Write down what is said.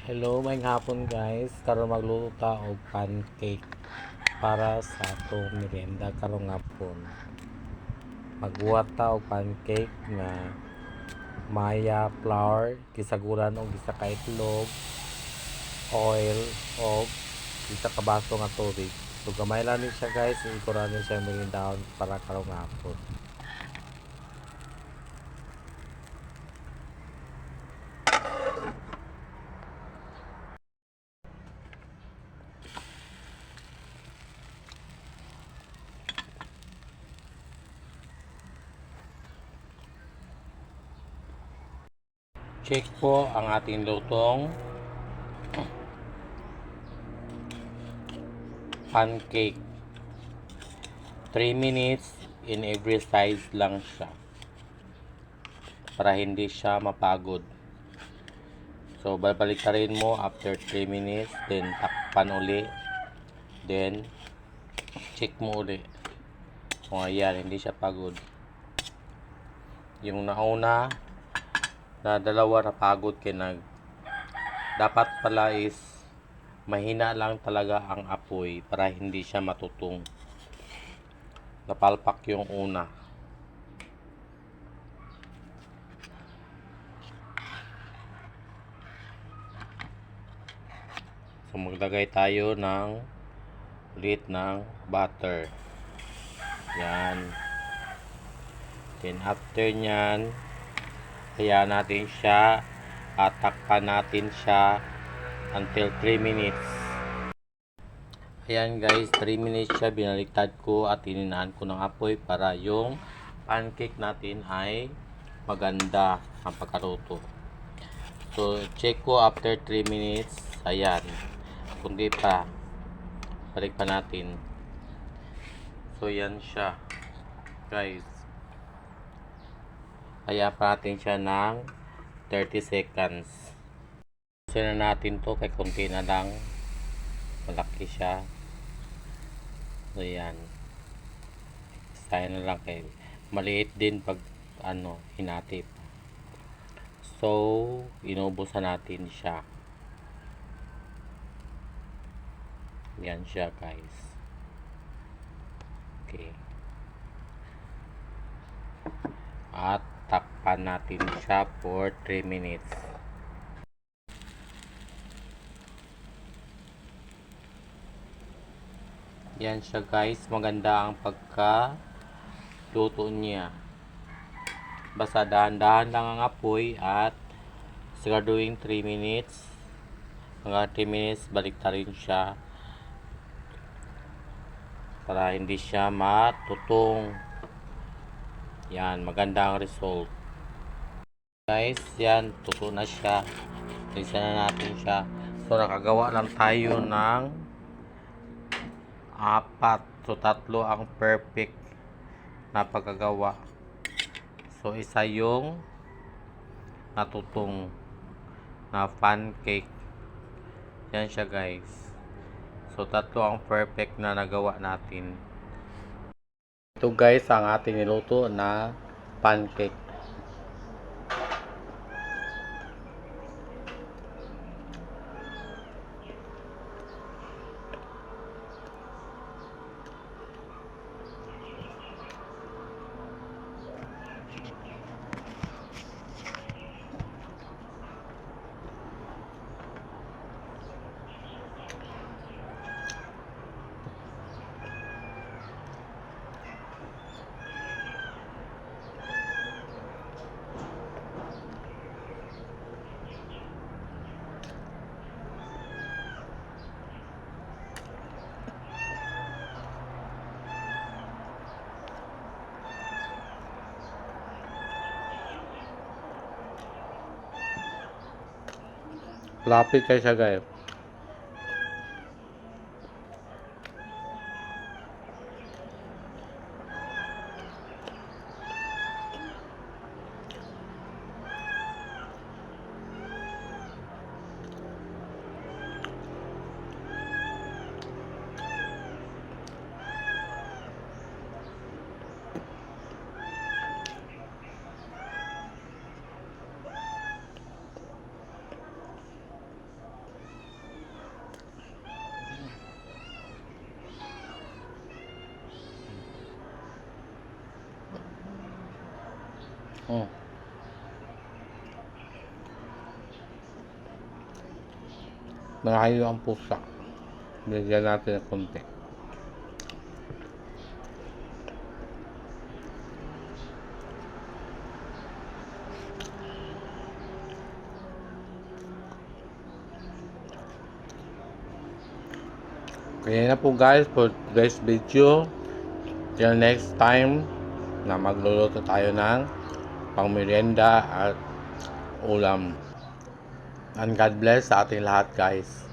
Hello, may hapon guys. Karon magluto ta og pancake para sa atong merienda karong hapon. Magbuhat ta og pancake nga maya flour, gisaguran og isa ka itlog, oil og isa ka baso nga tubig. So gamay lang ni siya guys, ikuran ni siya meriendahon para karong hapon. Check po ang ating lutong pancake. 3 minutes in every size lang siya para hindi siya mapagod. So babalik ka rin mo after 3 minutes, then takpan uli, then check mo uli kung ayan, hindi siya pagod. Yung nauna na dalawa na pagod dapat pala is mahina lang talaga ang apoy para hindi siya matutong. Napalpak yung una. So maglagay tayo ulit ng butter. Yan. Then after nyan, kaya natin siya at takpan natin siya until 3 minutes. Ayan guys, 3 minutes siya, binaliktad ko at ininaan ko ng apoy para yung pancake natin ay maganda ang pagkaluto. So check ko after 3 minutes. Ayan, kundi pa, balik pa natin. So yan siya guys. Kaya pa natin siya ng 30 seconds. Kasi na natin to kay konti na lang. Malaki siya. So yan. Sayang na lang kay maliit din pag hinati pa. So inubusan natin siya. Yan siya guys. Okay. At takpan natin siya for 3 minutes. Yan siya guys, maganda ang pagka-luto niya. Basta dahan-dahan lang ang apoy at siguraduhin 3 minutes. Mga 3 minutes, balik ta rin siya para hindi siya matutong. Yan, maganda ang result. Guys, yan, tuto na siya. Isa na natin siya. So, nakagawa lang tayo ng 4. So, 3 ang perfect na pagkagawa. So, isa yung natutong na pancake. Yan siya guys. So, 3 ang perfect na nagawa natin. Ito guys ang ating niluto na pancake. Lapit kayo siya guys. Mm. Malayo ang pusa. Bigyan natin ng konti. Kaya na po guys for today's video. Till next time na magluluto tayo ng pangmerienda at ulam. And God bless sa ating lahat guys.